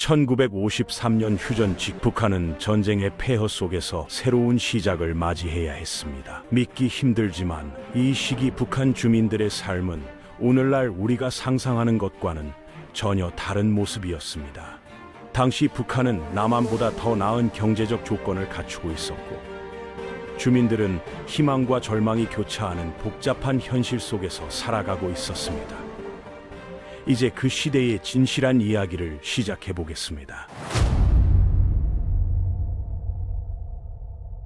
1953년 휴전직 북한은 전쟁의 폐허 속에서 새로운 시작을 맞이해야 했습니다. 믿기 힘들지만 이 시기 북한 주민들의 삶은 오늘날 우리가 상상하는 것과는 전혀 다른 모습이었습니다. 당시 북한은 남한보다 더 나은 경제적 조건을 갖추고 있었고, 주민들은 희망과 절망이 교차하는 복잡한 현실 속에서 살아가고 있었습니다. 이제 그 시대의 진실한 이야기를 시작해 보겠습니다.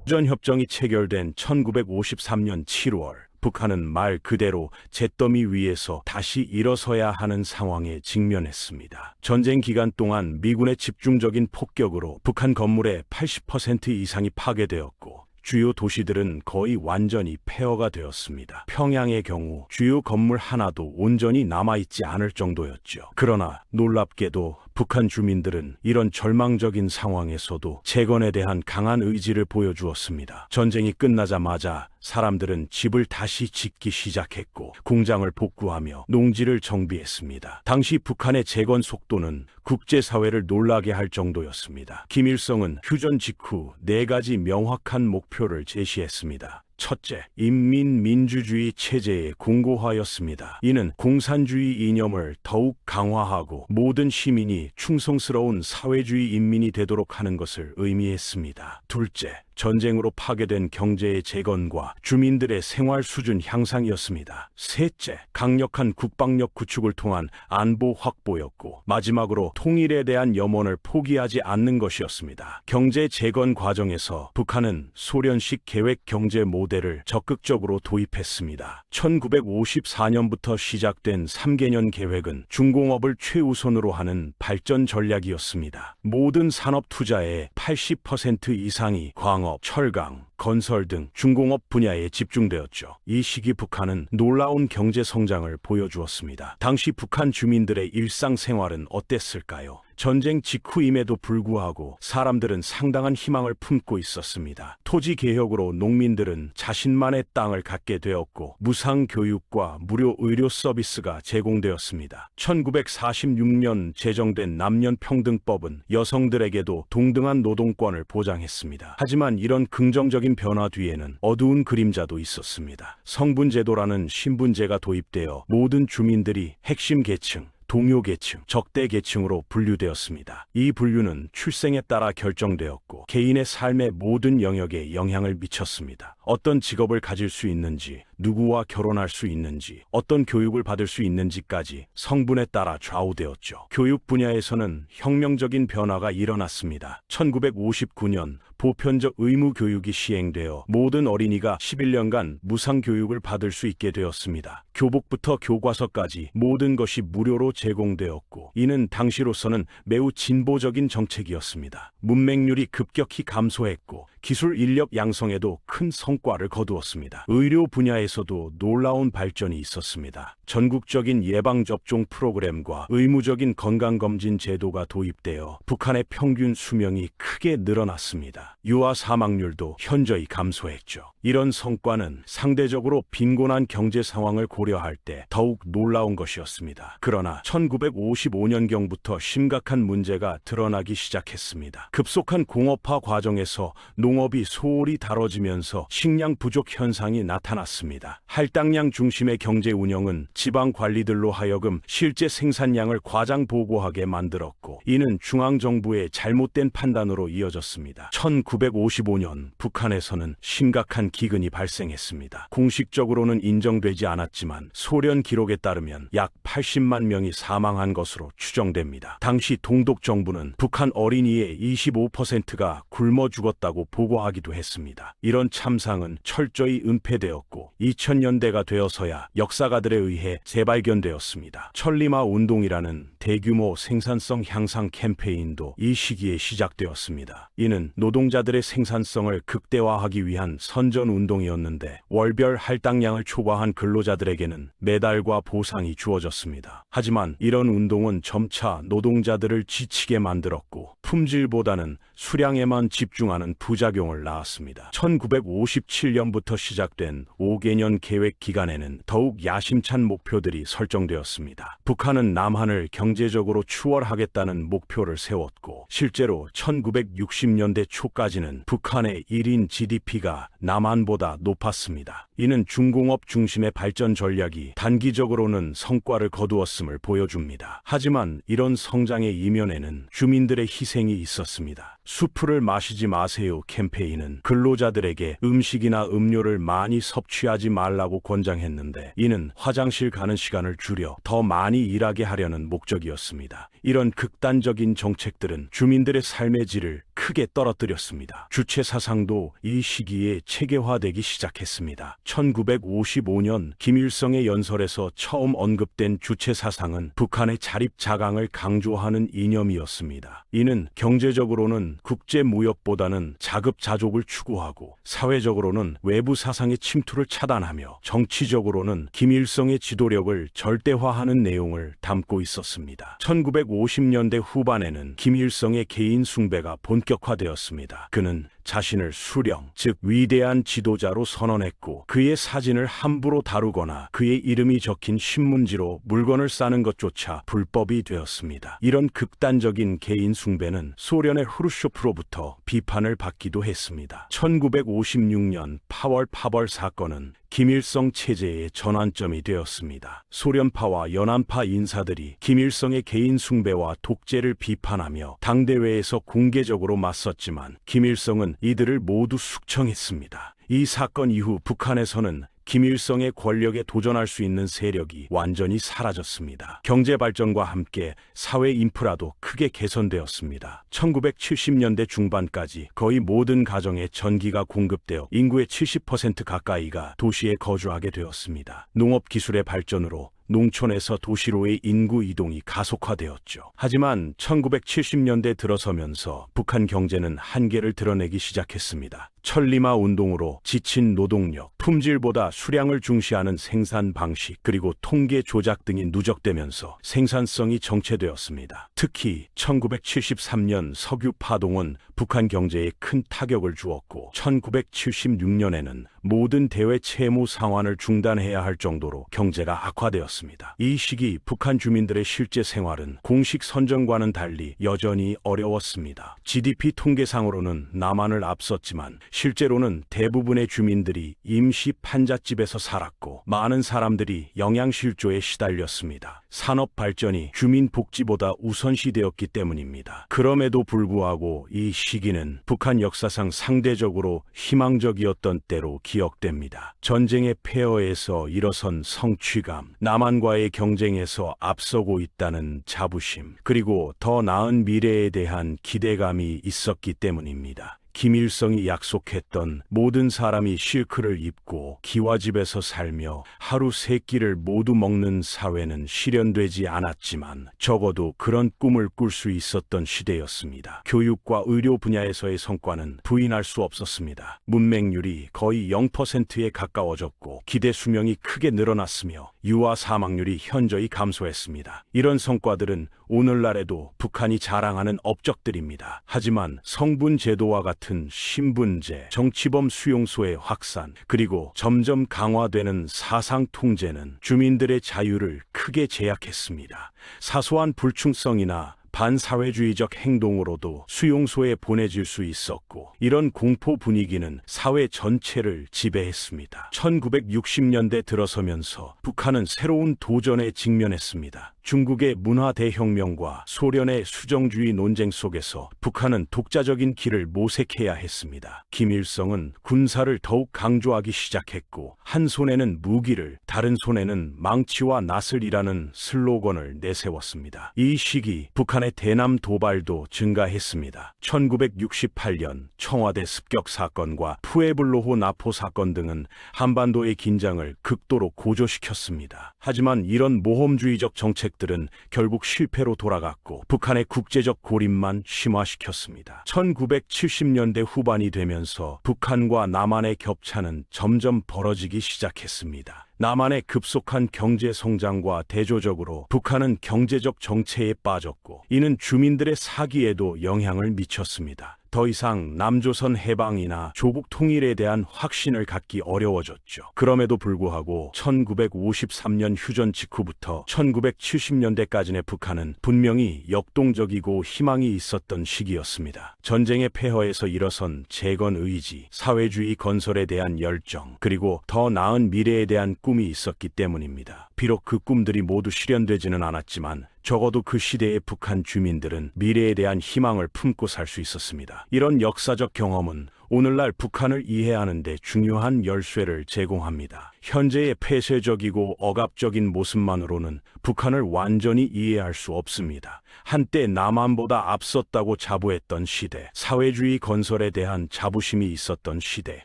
휴전협정이 체결된 1953년 7월, 북한은 말 그대로 잿더미 위에서 다시 일어서야 하는 상황에 직면했습니다. 전쟁 기간 동안 미군의 집중적인 폭격으로 북한 건물의 80% 이상이 파괴되었고, 주요 도시들은 거의 완전히 폐허가 되었습니다. 평양의 경우 주요 건물 하나도 온전히 남아있지 않을 정도였죠. 그러나 놀랍게도 북한 주민들은 이런 절망적인 상황에서도 재건에 대한 강한 의지를 보여주었습니다. 전쟁이 끝나자마자 사람들은 집을 다시 짓기 시작했고, 공장을 복구하며 농지를 정비했습니다. 당시 북한의 재건 속도는 국제사회를 놀라게 할 정도였습니다. 김일성은 휴전 직후 4가지 명확한 목표를 제시했습니다. 첫째, 인민민주주의 체제의 공고화였습니다. 이는 공산주의 이념을 더욱 강화하고 모든 시민이 충성스러운 사회주의 인민이 되도록 하는 것을 의미했습니다. 둘째, 전쟁으로 파괴된 경제의 재건과 주민들의 생활 수준 향상이었습니다. 셋째, 강력한 국방력 구축을 통한 안보 확보였고, 마지막으로 통일에 대한 염원을 포기하지 않는 것이었습니다. 경제 재건 과정에서 북한은 소련식 계획 경제 모델을 적극적으로 도입했습니다. 1954년부터 시작된 3개년 계획은 중공업을 최우선으로 하는 발전 전략이었습니다. 모든 산업 투자의 80% 이상이 광업, 철강, 건설 등 중공업 분야에 집중되었죠. 이 시기 북한은 놀라운 경제 성장을 보여주었습니다. 당시 북한 주민들의 일상생활은 어땠을까요? 전쟁 직후임에도 불구하고 사람들은 상당한 희망을 품고 있었습니다. 토지 개혁으로 농민들은 자신만의 땅을 갖게 되었고, 무상 교육과 무료 의료 서비스가 제공되었습니다. 1946년 제정된 남녀평등법은 여성들에게도 동등한 노동권을 보장했습니다. 하지만 이런 긍정적인 변화 뒤에는 어두운 그림자도 있었습니다. 성분제도라는 신분제가 도입되어 모든 주민들이 핵심 계층, 동요 계층, 적대 계층으로 분류되었습니다. 이 분류는 출생에 따라 결정되었고, 개인의 삶의 모든 영역에 영향을 미쳤습니다. 어떤 직업을 가질 수 있는지, 누구와 결혼할 수 있는지, 어떤 교육을 받을 수 있는지까지 성분에 따라 좌우되었죠. 교육 분야에서는 혁명적인 변화가 일어났습니다. 1959년 보편적 의무 교육이 시행되어 모든 어린이가 11년간 무상 교육을 받을 수 있게 되었습니다. 교복부터 교과서까지 모든 것이 무료로 제공되었고, 이는 당시로서는 매우 진보적인 정책이었습니다. 문맹률이 급격히 감소했고, 기술 인력 양성에도 큰 성과를 거두었습니다. 의료 분야에서도 놀라운 발전이 있었습니다. 전국적인 예방접종 프로그램과 의무적인 건강검진 제도가 도입되어 북한의 평균 수명이 크게 늘어났습니다. 유아 사망률도 현저히 감소했죠. 이런 성과는 상대적으로 빈곤한 경제 상황을 고려할 때 더욱 놀라운 것이었습니다. 그러나 1955년경부터 심각한 문제가 드러나기 시작했습니다. 급속한 공업화 과정에서 농업이 소홀히 다뤄지면서 식량 부족 현상이 나타났습니다. 할당량 중심의 경제 운영은 지방 관리들로 하여금 실제 생산량을 과장 보고하게 만들었고, 이는 중앙정부의 잘못된 판단으로 이어졌습니다. 1955년 북한에서는 심각한 기근이 발생했습니다. 공식적으로는 인정되지 않았지만 소련 기록에 따르면 약 80만 명이 사망한 것으로 추정됩니다. 당시 동독 정부는 북한 어린이의 25%가 굶어 죽었다고 보고하기도 했습니다. 이런 참상은 철저히 은폐되었고, 2000년대가 되어서야 역사가들에 의해 재발견되었습니다. 천리마 운동이라는 대규모 생산성 향상 캠페인도 이 시기에 시작되었습니다. 이는 노동 노동자들의 생산성을 극대화하기 위한 선전운동이었는데 월별 할당량을 초과한 근로자들에게는 메달과 보상이 주어졌습니다. 하지만 이런 운동은 점차 노동자들을 지치게 만들었고 품질보다는 수량에만 집중하는 부작용을 낳았습니다. 1957년부터 시작된 5개년 계획 기간에는 더욱 야심찬 목표들이 설정되었습니다. 북한은 남한을 경제적으로 추월하겠다는 목표를 세웠고 실제로 1960년대 초까지는 북한의 1인 GDP가 남한보다 높았습니다. 이는 중공업 중심의 발전 전략이 단기적으로는 성과를 거두었음을 보여줍니다. 하지만 이런 성장의 이면에는 주민들의 희생이 있었습니다. 수프를 마시지 마세요 캠페인은 근로자들에게 음식이나 음료를 많이 섭취하지 말라고 권장했는데 이는 화장실 가는 시간을 줄여 더 많이 일하게 하려는 목적이었습니다. 이런 극단적인 정책들은 주민들의 삶의 질을 크게 떨어뜨렸습니다. 주체 사상도 이 시기에 체계화되기 시작했습니다. 1955년 김일성의 연설에서 처음 언급된 주체 사상은 북한의 자립자강을 강조하는 이념이었습니다. 이는 경제적으로는 국제무역보다는 자급자족을 추구하고 사회적으로는 외부 사상의 침투를 차단하며 정치적으로는 김일성의 지도력을 절대화하는 내용을 담고 있었습니다. 1950년대 후반에는 김일성의 개인 숭배가 본격화되었습니다. 그는 자신을 수령, 즉 위대한 지도자로 선언했고 그의 사진을 함부로 다루거나 그의 이름이 적힌 신문지로 물건을 싸는 것조차 불법이 되었습니다. 이런 극단적인 개인 숭배는 소련의 후르쇼프로부터 비판을 받기도 했습니다. 1956년 8월 파벌 사건은 김일성 체제의 전환점이 되었습니다. 소련파와 연안파 인사들이 김일성의 개인 숭배와 독재를 비판하며 당대회에서 공개적으로 맞섰지만 김일성은 이들을 모두 숙청했습니다. 이 사건 이후 북한에서는 김일성의 권력에 도전할 수 있는 세력이 완전히 사라졌습니다. 경제 발전과 함께 사회 인프라도 크게 개선되었습니다. 1970년대 중반까지 거의 모든 가정에 전기가 공급되어 인구의 70% 가까이가 도시에 거주하게 되었습니다. 농업 기술의 발전으로 농촌에서 도시로의 인구 이동이 가속화되었죠. 하지만 1970년대 들어서면서 북한 경제는 한계를 드러내기 시작했습니다. 천리마 운동으로 지친 노동력, 품질보다 수량을 중시하는 생산 방식, 그리고 통계 조작 등이 누적되면서 생산성이 정체되었습니다. 특히 1973년 석유 파동은 북한 경제에 큰 타격을 주었고 1976년에는 모든 대외 채무 상환을 중단해야 할 정도로 경제가 악화되었습니다. 이 시기 북한 주민들의 실제 생활은 공식 선정과는 달리 여전히 어려웠습니다. GDP 통계상으로는 남한을 앞섰지만 실제로는 대부분의 주민들이 임시 판잣집에서 살았고 많은 사람들이 영양실조에 시달렸습니다. 산업 발전이 주민 복지보다 우선시되었기 때문입니다. 그럼에도 불구하고 이 시기는 북한 역사상 상대적으로 희망적이었던 때로 기억됩니다. 전쟁의 폐허에서 일어선 성취감, 남한과의 경쟁에서 앞서고 있다는 자부심, 그리고 더 나은 미래에 대한 기대감이 있었기 때문입니다. 김일성이 약속했던 모든 사람이 실크를 입고 기와집에서 살며 하루 세 끼를 모두 먹는 사회는 실현되지 않았지만 적어도 그런 꿈을 꿀 수 있었던 시대였습니다. 교육과 의료 분야에서의 성과는 부인할 수 없었습니다. 문맹률이 거의 0%에 가까워졌고 기대 수명이 크게 늘어났으며 유아 사망률이 현저히 감소했습니다. 이런 성과들은 오늘날에도 북한이 자랑하는 업적들입니다. 하지만 성분 제도와 같은 신분제, 정치범 수용소의 확산, 그리고 점점 강화되는 사상 통제는 주민들의 자유를 크게 제약했습니다. 사소한 불충성이나 반사회주의적 행동으로도 수용소에 보내질 수 있었고 이런 공포 분위기는 사회 전체를 지배했습니다. 1960년대 들어서면서 북한은 새로운 도전에 직면했습니다. 중국의 문화 대혁명과 소련의 수정주의 논쟁 속에서 북한은 독자적인 길을 모색해야 했습니다. 김일성은 군사를 더욱 강조하기 시작했고 한 손에는 무기를, 다른 손에는 망치와 낫을이라는 슬로건을 내세웠습니다. 이 시기 북한의 대남 도발도 증가했습니다. 1968년 청와대 습격 사건과 푸에블로호 나포 사건 등은 한반도의 긴장을 극도로 고조시켰습니다. 하지만 이런 모험주의적 정책 노력들은 결국 실패로 돌아갔고 북한의 국제적 고립만 심화시켰습니다. 1970년대 후반이 되면서 북한과 남한의 격차는 점점 벌어지기 시작했습니다. 남한의 급속한 경제 성장과 대조적으로 북한은 경제적 정체에 빠졌고 이는 주민들의 사기에도 영향을 미쳤습니다. 더 이상 남조선 해방이나 조국 통일에 대한 확신을 갖기 어려워졌죠. 그럼에도 불구하고 1953년 휴전 직후부터 1970년대까지의 북한은 분명히 역동적이고 희망이 있었던 시기였습니다. 전쟁의 폐허에서 일어선 재건 의지, 사회주의 건설에 대한 열정, 그리고 더 나은 미래에 대한 꿈이 있었기 때문입니다. 비록 그 꿈들이 모두 실현되지는 않았지만 적어도 그 시대의 북한 주민들은 미래에 대한 희망을 품고 살 수 있었습니다. 이런 역사적 경험은 오늘날 북한을 이해하는 데 중요한 열쇠를 제공합니다. 현재의 폐쇄적이고 억압적인 모습만으로는 북한을 완전히 이해할 수 없습니다. 한때 남한보다 앞섰다고 자부했던 시대, 사회주의 건설에 대한 자부심이 있었던 시대,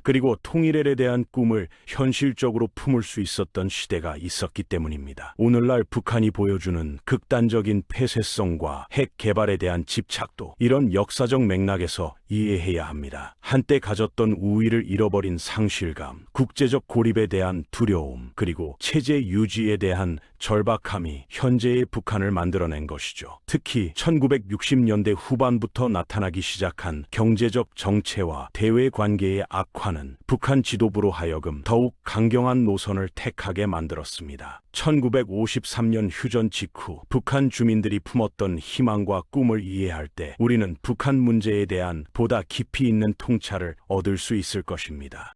그리고 통일에 대한 꿈을 현실적으로 품을 수 있었던 시대가 있었기 때문입니다. 오늘날 북한이 보여주는 극단적인 폐쇄성과 핵 개발에 대한 집착도 이런 역사적 맥락에서 이해해야 합니다. 한때 가졌던 우위를 잃어버린 상실감, 국제적 고립에 대한 두려움, 그리고 체제 유지에 대한 절박함이 현재의 북한을 만들어낸 것이죠. 특히 1960년대 후반부터 나타나기 시작한 경제적 정체와 대외 관계의 악화는 북한 지도부로 하여금 더욱 강경한 노선을 택하게 만들었습니다. 1953년 휴전 직후 북한 주민들이 품었던 희망과 꿈을 이해할 때 우리는 북한 문제에 대한 보다 깊이 있는 통찰을 얻을 수 있을 것입니다.